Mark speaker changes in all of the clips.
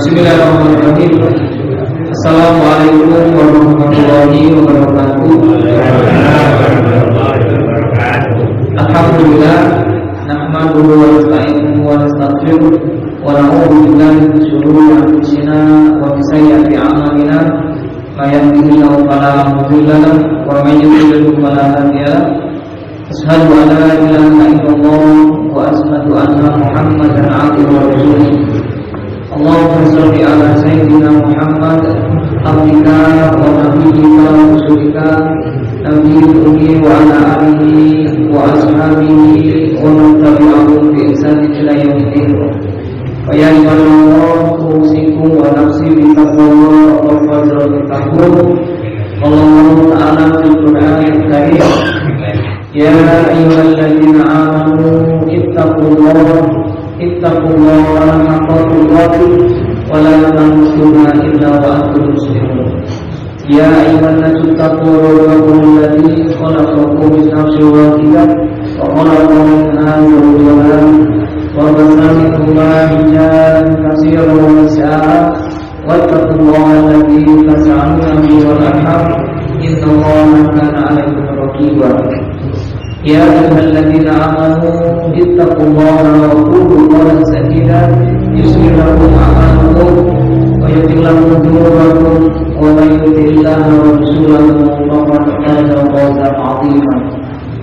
Speaker 1: Bismillahirrahmanirrahim. Assalamualaikum warahmatullahi wabarakatuh. Alhamdulillah, nahmaduhu wa nasta'inuhu wa nastaghfiruh wa na'udzu billahi min shururi anfusina wa min sayyiati a'malina. May yahdihillahu fala mudilla lahu wa may yudlil fala hadiya lahu. Asyhadu an la ilaha illallah wa asyhadu anna Muhammadan 'abduhu wa rasuluh. Allahumma shalli ala sayyidina Muhammad abdika wa nabiyyika wa rasulika nabiyil ummi wa ala alihi wa ashabihi wa man tabi'ahum bi ihsan ila yaumil wa ya ayyuhalladhina usikum wa nafsi bi taqwallah wa fadhlu bi taqwa Allahu ta'ala fil Qur'anil Karim ya ayyuhalladzina amanu ittaqullaha haqqa tuqatih wa la tamutunna illa wa antum muslimun. Ya ayyuhan nasu taqu rabbakum alladzi khalaqakum min nafsin wahidah wa khalaqa minha zawjaha wa bassa minhuma rijalan katsiran wa nisaa wattaqullaha alladzi tas'aluna bihi wal arham innallaha kana 'alaykum raqiba. Ya ayyuhalladzina amanu ittaqullaha wa qulu qawlan sadida yuslih lakum a'malakum wa yaghfir lakum dhunubakum wa may yuti'illaha wa rasulahu faqad faza fawzan 'azima.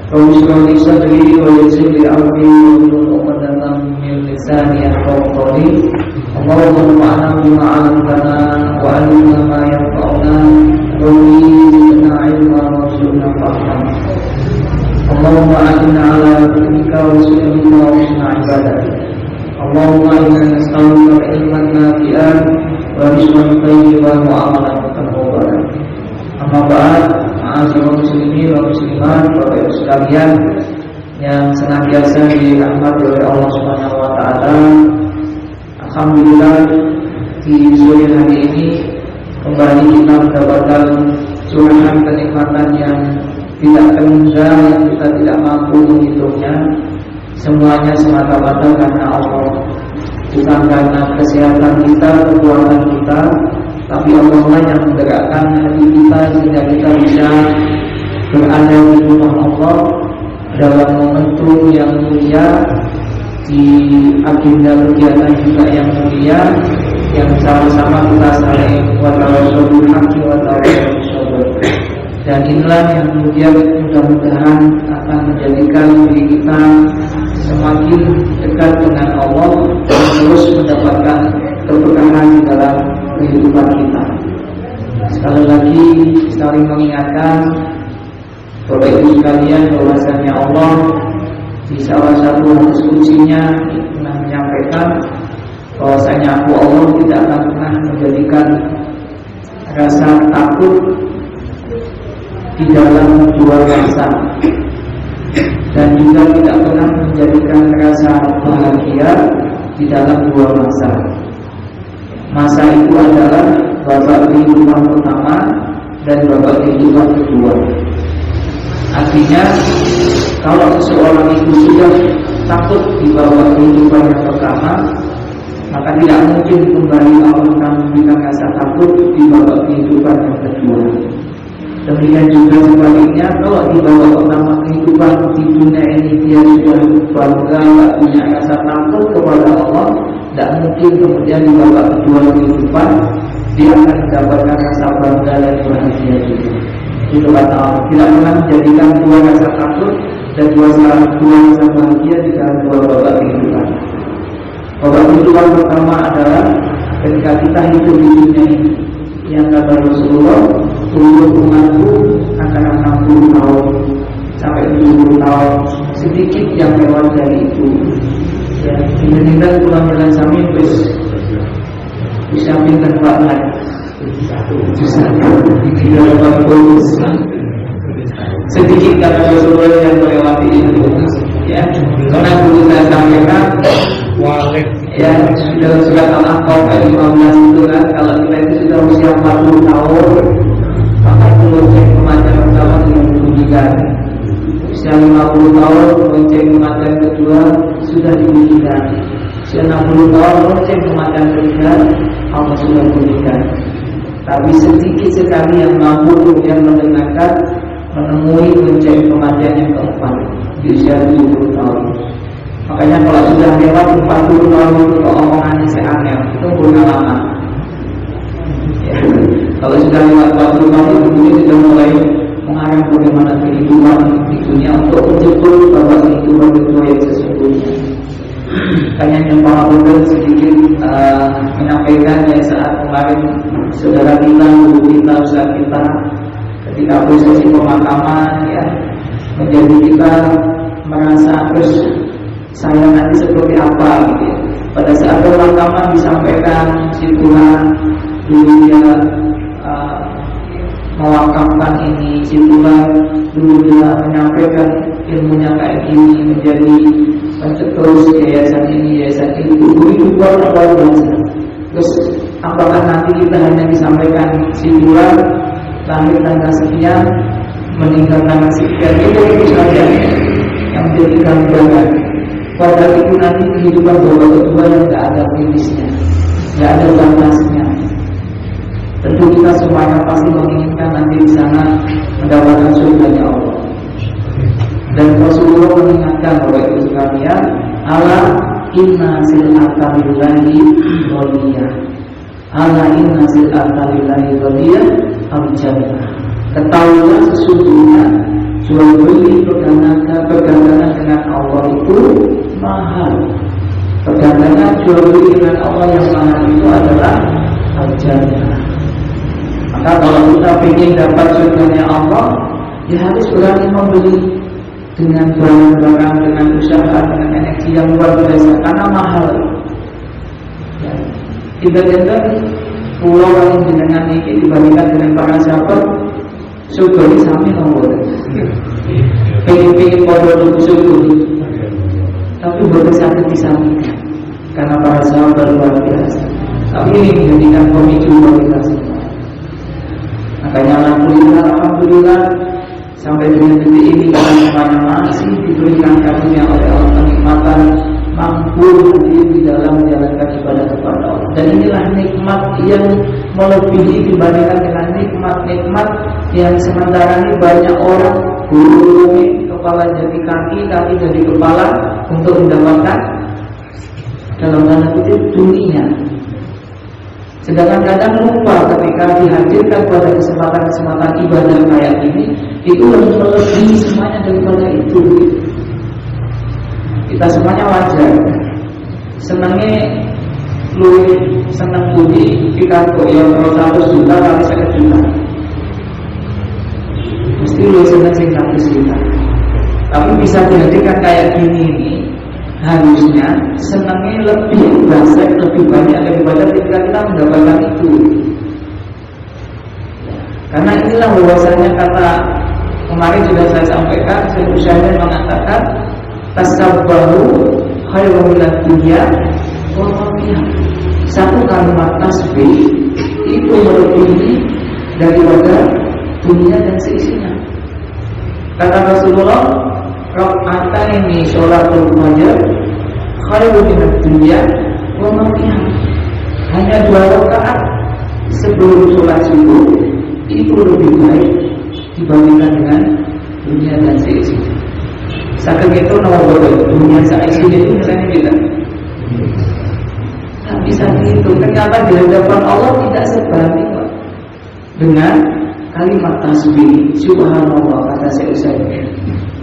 Speaker 1: Rabbi shrah li sadri wa yassir li amri wahlul 'uqdatam min lisani yafqahu qawli. Allahumma anfa'na bima 'allamtana wa 'allimna ma yanfa'una wa zidna 'ilman warzuqna fahma. Allahumma a'inna ala dhikrika wa syukrika wa husni ibadatik. Allahumma inna nas'aluka ilman nafi'an wa rizqan thayyiban wa amalan mutaqabbalan. Amma ba'd, ma'asyiral muslimin wa muslimat, Bapak Ibu sekalian yang senantiasa dirahmati oleh Allah Subhanahu wa taala. Alhamdulillah, di sore hari ini kembali kita mendapatkan curahan kenikmatan yang tidak terhingga, yang kita tidak mampu menghitungnya. Semuanya semata-mata karena Allah, bukan karena kesehatan kita, kekuatan kita, tapi Allah yang menggerakkan hati kita sehingga kita bisa berada di rumah Allah dalam momentum yang mulia, di agenda kegiatan juga yang mulia, yang sama-sama kita saling watawassabil haqqi watawassabil sabr. Dan inilah yang kemudian mudah-mudahan akan menjadikan diri kita semakin dekat dengan Allah dan terus mendapatkan keberkahan di dalam kehidupan kita. Sekali lagi saling mengingatkan Bapak Ibu sekalian bahwasanya Allah di salah satu hadis kuncinya pernah menyampaikan bahwasanya Allah tidak akan pernah menjadikan rasa takut di dalam dua masa, dan juga tidak pernah menjadikan rasa bahagia di dalam dua masa. Masa itu adalah babak kehidupan pertama dan babak kehidupan kedua. Artinya, kalau seseorang itu sudah takut di babak kehidupan yang pertama, maka tidak mungkin kembali Allah akan memberikan rasa takut di babak kehidupan yang kedua. Demikian juga sebaliknya, kalau di babak pertama kehidupan di dunia ini dia sudah bangga, tak punya rasa takut kepada Allah, tidak mungkin kemudian di babak kedua kehidupan dia akan mendapatkan rasa bangga dan bahagia juga. Itu kata Allah, tidak pernah menjadikan dua rasa takut dan dua rasa bahagia di dalam dua babak kehidupan. Babak kehidupan pertama adalah ketika kita hidup di dunia ini, yang kata Rasulullah, umur umatku antara 60 tahun sampai 70 tahun, sedikit yang lewat dari itu. Ya, ini pulang jalan sami bisa pintar banget. Bisa dapat bonus. Sedikit kata Rasulullah yang melewati itu. Ya, karena dulu saya sampaikan, ya sudah Al-Ahqaf ayat 15 itu kan, kalau kita itu sudah usia 40 tahun, maka itu lonceng kematian pertama yang dibunyikan. Usia 50 tahun lonceng kematian kedua sudah dibunyikan. Usia 60 tahun lonceng kematian ketiga Allah sudah berikan. Tapi sedikit sekali yang mampu kemudian mendengarkan, menemui mencari kematian yang keempat di usia 70 tahun. Makanya kalau sudah lewat 40 tahun itu omongannya seaneh, itu pengalaman. Ya. Kalau sudah lewat 40 tahun itu kemudian sudah mulai mengarang bagaimana kehidupan di dunia untuk menjemput bahwa kehidupan itu yang sesungguhnya. Hanya yang para muda sedikit menyampaikan ya saat kemarin saudara kita, guru kita, ustaz kita ketika prosesi pemakaman ya menjadi kita merasa terus saya nanti seperti apa gitu ya. Pada saat pemakaman disampaikan situlah dulu dia mewakafkan ini, situlah dulu dia menyampaikan ilmunya kayak gini menjadi pencetus yayasan ini, yayasan itu, begitu luar biasa. Terus apakah nanti kita hanya disampaikan situlah lahir tanggal sekian, meninggal tanggal sekian, itu saja yang menjadi gambaran. Pada itu nanti kehidupan babak kedua yang tidak ada finisnya, tidak ada batasnya. Tentu kita semuanya pasti menginginkan nanti di sana mendapatkan surganya Allah. Dan Rasulullah mengingatkan bahwa itu sekalian, ala inna sil'ata lillahi waliyah, ala inna sil'ata lillahi waliyah al-jannah. Ketahuilah sesungguhnya jual beli perdagangan dengan Allah itu mahal. Perdagangan jual beli dengan Allah yang mahal itu adalah al-jannah. Maka kalau kita ingin dapat surganya Allah, ya harus berani membeli dengan barang-barang, dengan usaha, dengan energi yang luar biasa, karena mahal. Ya. Tiba-tiba pulau yang dengan ini dibandingkan dengan para sahabat, surga ini sami nomor. Pengen-pengen pada surga ini, tapi bukan sakit disamikan, karena para sahabat luar biasa. Tapi ini menjadikan pemicu bagi kita semua. Makanya alhamdulillah sampai dengan detik ini kita semuanya masih diberikan karunia oleh Allah kenikmatan mampu hadir di dalam menjalankan ibadah kepada Allah. Dan inilah nikmat yang melebihi dibandingkan dengan nikmat-nikmat yang sementara ini banyak orang guru kepala jadi kaki jadi kepala untuk mendapatkan dalam tanda kutip dunia. Sedangkan kadang lupa ketika dihadirkan pada kesempatan-kesempatan ibadah kayak ini, itu lebih melebihi semuanya daripada itu. Kita semuanya wajar. Senangnya lu senang budi kita kok yang kalau 100 juta kali 1 juta. Mesti lu senang 100 juta. Tapi bisa dihadirkan kayak gini ini. Harusnya senangnya lebih banyak, lebih banyak daripada ketika kita mendapatkan itu. Karena inilah bahwasanya kata kemarin sudah saya sampaikan, saya mengatakan tasabbahu khairun minad dunya wa ma fiha. Satu kalimat tasbih itu melebihi daripada dunia dan seisinya. Kata Rasulullah, rakaat ini sholatul fajr khairun minad dunya wa ma fiha. Hanya 2 rakaat sebelum sholat subuh itu lebih baik dibandingkan dengan dunia dan seisinya. Saking itu nomor dunia seisinya itu misalnya kita tak bisa dihitung. Ternyata di hadapan Allah tidak sebanding dengan kalimat tasbih subhanallah kata Syekh.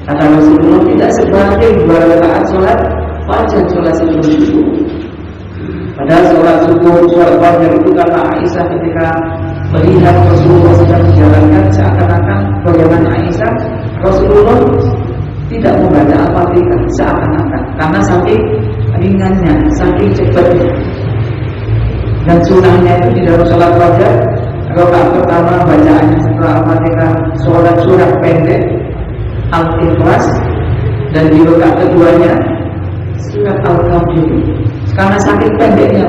Speaker 1: Kata Rasulullah tidak sebanding 2 rakaat sholat fajar, sholat sebelum subuh. Padahal sholat subuh, sholat fajar itu kata Aisyah ketika melihat Rasulullah sedang menjalankan, seakan-akan bagaimana Aisyah, Rasulullah tidak membaca Al-Fatihah seakan-akan, karena saking ringannya, saking cepatnya. Dan sunnahnya itu di dalam sholat fajar, rakaat pertama bacaannya setelah Al-Fatihah sholat surah pendek Al-Ikhlas, dan di rakaat keduanya surat Al-Kafir, karena saking pendeknya.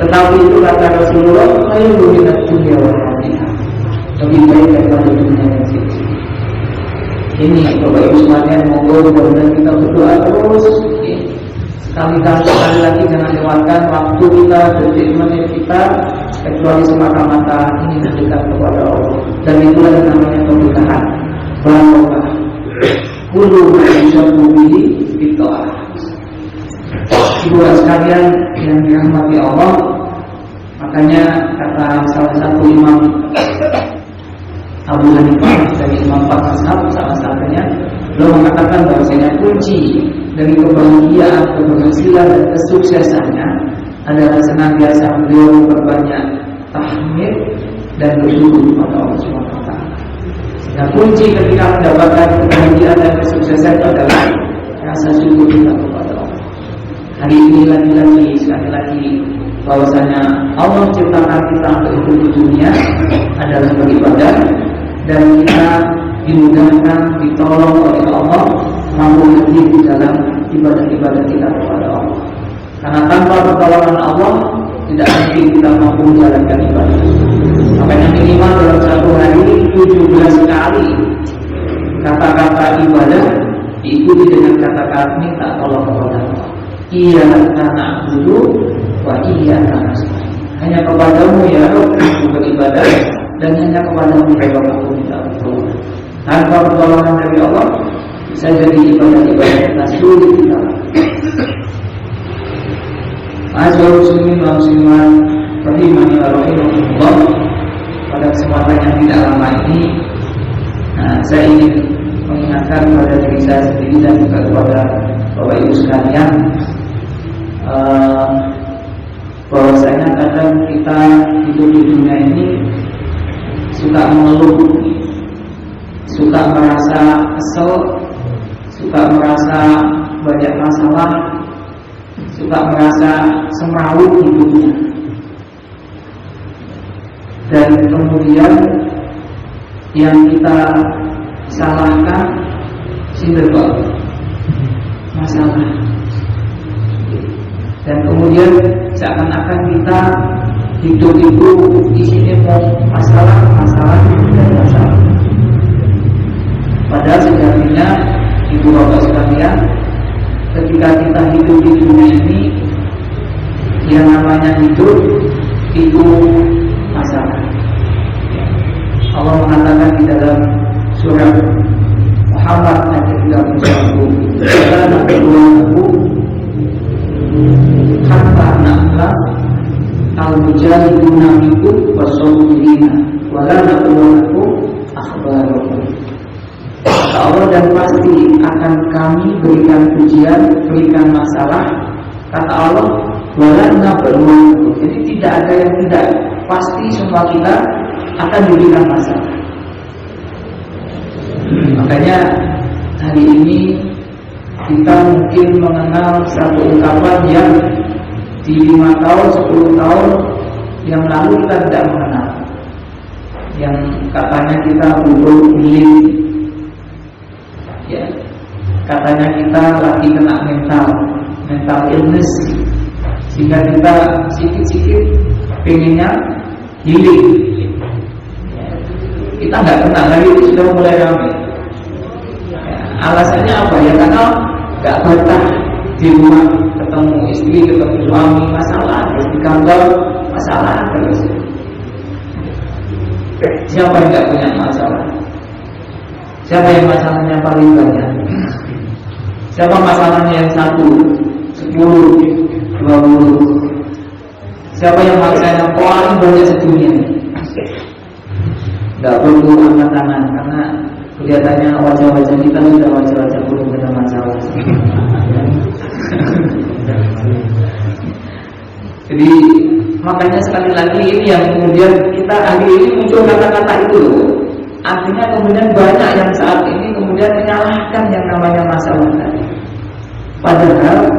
Speaker 1: Tetapi itu kata Rasulullah, khairun minad dunya wa ma fiha, lebih baik daripada dunia yang seisi. Ini Bapak Ibu sekalian, monggo mudah-mudahan kita berdoa terus sekali lagi jangan lewatkan waktu kita, detik menit kita, kecuali semata-mata ingin mendekat kepada Allah. Dan itulah yang namanya pernikahan. Barokah. Kullu ma yusyabbu bihi fitoah. Ibu sekalian yang dirahmati Allah, makanya kata salah satu imam Abu Hanifah dari Imam Mazhab salah satunya, beliau mengatakan bahwasanya kunci dari kebahagiaan, keberhasilan dan kesuksesannya adalah senantiasa beliau memperbanyak tahmid dan bersyukur kepada Allah Subhanahu wa taala. Nah, kunci ketika mendapatkan kebahagiaan dan kesuksesan itu adalah rasa syukur kita kepada Allah. Hari ini lagi-lagi sekali lagi bahwasanya Allah ciptakan kita untuk hidup di dunia adalah beribadah, dan kita dimudahkan, ditolong oleh Allah mampu hadir di dalam ibadah-ibadah kita kepada Allah. Karena tanpa pertolongan Allah tidak mungkin kita mampu menjalankan ibadah. Makanya minimal dalam satu hari 17 kali kata-kata ibadah diikuti dengan kata-kata minta tolong kepada Allah. Iyyaka na'budu wa iyyaka nasta'in. Hanya kepadamu ya Rabb aku beribadah, dan hanya kepadamu ya Rabb aku minta pertolongan. Tanpa pertolongan dari Allah bisa jadi ibadah-ibadah kita sulit kita. Ma'asyiral muslimin wa muslimat rahimani wa rahimakumullah. Pada kesempatan yang tidak lama ini, saya ingin mengingatkan kepada diri saya sendiri dan juga kepada Bapak Ibu sekalian, bahwasanya kadang kita hidup di dunia ini suka mengeluh, suka merasa kesel, suka merasa banyak masalah, suka merasa semrawut hidupnya. Dan kemudian yang kita salahkan sinterbal masalah. Dan kemudian seakan-akan kita hidup itu isinya mau masalah dan masalah. Padahal sejatinya ibu bapak sekalian, ketika kita hidup di dunia ini, yang namanya hidup itu masalah. Allah mengatakan di dalam surah Muhammad ayat 31, "Karena kedua-duanya hatta na'la al-mujahiduna minkum was-sabirina wa la na'lamu akhbarakum." Kata Allah, dan pasti akan kami berikan ujian, berikan masalah. Kata Allah, wa la na'lamu. Jadi tidak ada yang tidak, pasti semua kita akan diberikan masalah. Makanya hari ini kita mungkin mengenal satu ungkapan yang di 5 tahun, 10 tahun yang lalu kita tidak mengenal, yang katanya kita butuh healing, ya, katanya kita lagi kena mental illness, sehingga kita sikit-sikit pengennya healing. Kita nggak kenal, hari itu sudah mulai ramai. Alasannya apa ya? Karena nggak betah di rumah, ketemu istri, ketemu suami, masalah, di kantor masalah terus. Siapa yang nggak punya masalah? Siapa yang masalahnya paling banyak? Siapa masalahnya yang 1, 10, 20? Siapa yang masalahnya paling banyak sedunia? Nggak perlu angkat tangan, karena kelihatannya wajah-wajah kita sudah wajah-wajah belum punya masalah. Jadi makanya sekali lagi ini yang kemudian kita hari ini muncul kata-kata itu. Artinya kemudian banyak yang saat ini kemudian menyalahkan yang namanya masalah tadi. Padahal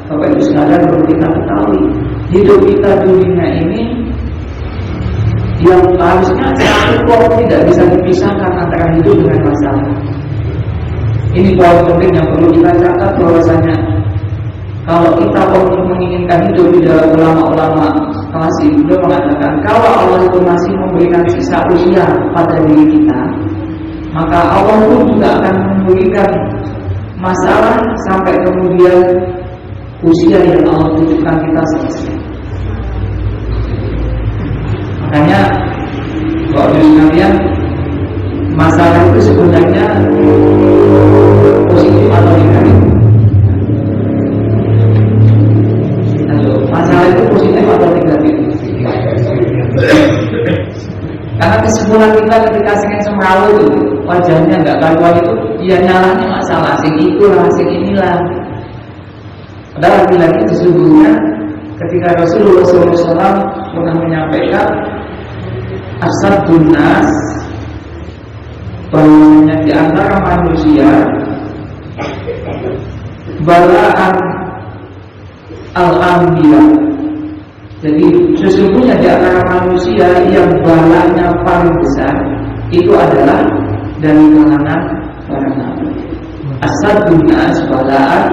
Speaker 1: Bapak Ibu sekalian perlu kita ketahui, hidup kita di dunia ini yang harusnya satu poin tidak bisa dipisahkan antara hidup dengan masalah. Ini poin penting yang perlu kita catat, bahwasanya kalau kita menginginkan hidup di dalam ulama-ulama klasik, beliau mengatakan kalau Allah itu masih memberikan sisa usia pada diri kita, maka Allah pun juga akan memberikan masalah sampai kemudian usia yang Allah titipkan kita selesai. Makanya Bapak Ibu sekalian, masalah itu sebenarnya positif atau negatif? Masalah itu positif atau negatif? Karena kesimpulan kita ketika sing semrawut itu wajahnya nggak karuan itu, ya nyalahnya masalah sing itulah, sing inilah. Padahal lagi-lagi sesungguhnya ketika Rasulullah SAW pernah menyampaikan asadun nas, bahwasanya di antara manusia balaan al-anbiya. Jadi sesungguhnya di antara manusia yang balanya paling besar itu adalah dari kalangan para nabi. Asadun nas balaan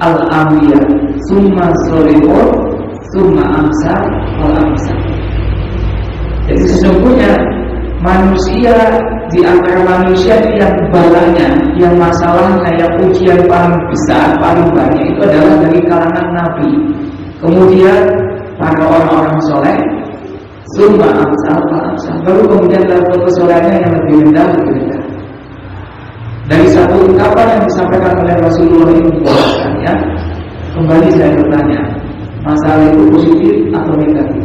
Speaker 1: al-anbiya, summa solihun, summa amsal wal amsal. Jadi sesungguhnya manusia di antara manusia yang balanya, yang masalahnya, yang ujian paling besar, paling banyak itu adalah dari kalangan nabi. Kemudian para orang-orang soleh, summa amsal wal amsal. Baru kemudian level kesolehannya yang lebih rendah, lebih rendah. Dari satu ungkapan yang disampaikan oleh Rasulullah ini, ya, kembali saya bertanya, masalah itu positif atau negatif?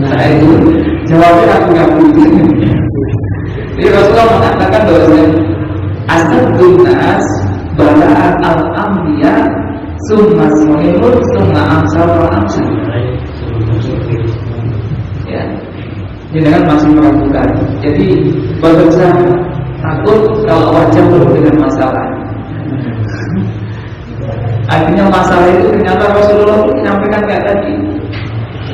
Speaker 1: Nah itu jawabnya aku nggak positif. Jadi Rasulullah mengatakan bahwa asadun nas balaan al-anbiya summa solihun summa amsal wal amsal. Ya, ini dengan masih meragukan. Jadi berbeza takut kalau wajah penuh dengan masalah. Artinya masalah itu ternyata Rasulullah menyampaikan kayak tadi.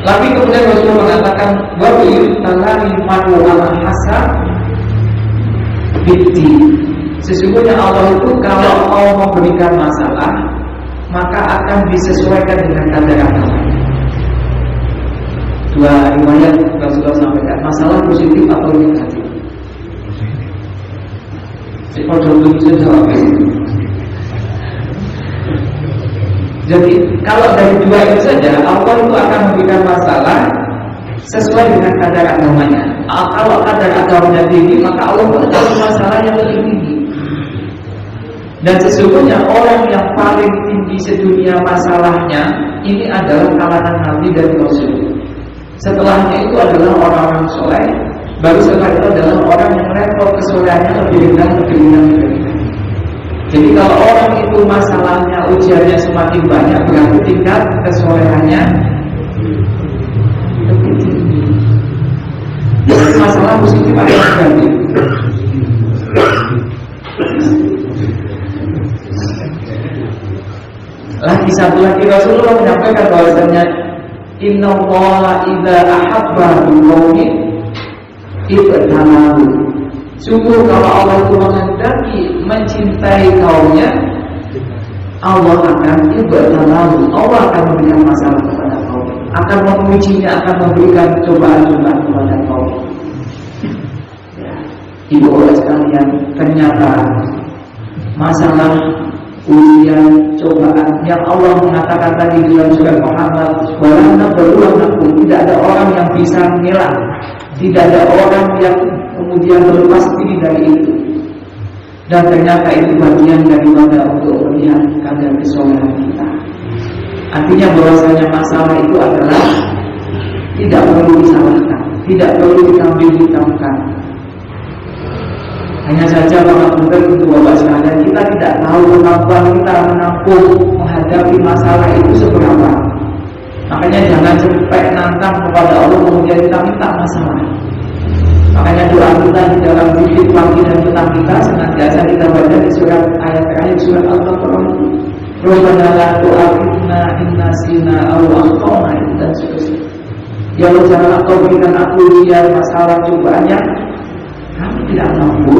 Speaker 1: Tapi kemudian Rasulullah mengatakan wabiyut talari madu ala hasan bitti. Sesungguhnya Allah itu kalau mau memberikan masalah maka akan disesuaikan dengan kadar amalnya. Dua riwayat Rasulullah sampaikan, masalah positif atau negatif. Kalau belum bisa jawab itu. Jadi kalau dari dua itu saja Allah itu akan memberikan masalah sesuai dengan kadar agamanya. Kalau kadar agamanya tinggi maka Allah akan kasih masalah yang lebih tinggi. Dan sesungguhnya orang yang paling tinggi sedunia masalahnya ini adalah kalangan Nabi dan Rasul. Setelahnya itu adalah orang-orang soleh. Baru setelah itu adalah orang yang level kesolehannya lebih rendah, lebih rendah, lebih rendah. Jadi kalau orang itu masalahnya, ujiannya semakin banyak, berarti tingkat kesolehannya lebih tinggi. Jadi masalah positif atau negatif? Lagi satu lagi Rasulullah menyampaikan bahwasanya Inna Allaha idza ahabba biqaumin ibtalahu. Sungguh kalau Allah itu menghendaki mencintai kaumnya, Allah akan ibtalahu. Allah akan memberikan masalah kepada kaum, akan mengujinya, akan memberikan cobaan-cobaan kepada kaum. Ya, ibu bapak sekalian, ternyata masalah ujian, cobaan yang Allah mengatakan tadi di dalam surat Muhammad, "Walanna berluanakum," tidak ada orang yang bisa mengelak, tidak ada orang yang kemudian berlepas diri dari itu. Dan ternyata itu bagian daripada untuk melihat kadar kesolehan kita. Artinya bahwasanya masalah itu adalah tidak perlu disalahkan, tidak perlu diambil hitamkan. Hanya saja Bapak Ibu untuk Bapak sekalian, kita tidak tahu kemampuan kita menampung menghadapi masalah itu seberapa. Makanya jangan cepet nantang kepada Allah kemudian kita minta masalah. Makanya doa kita di dalam zikir pagi dan petang kita senantiasa kita baca di surat ayat terakhir surat Al-Baqarah. Rabbana la tu'akhidna in nasina aw akhtana dan seterusnya. Ya Allah, jangan Engkau berikan aku ujian, masalah, cobaannya kami tidak mampu.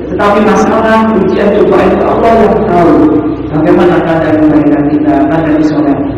Speaker 1: Tetapi masalah ujian cobaan itu Allah yang tahu bagaimana kadar kebaikan kita, kadar kesolehan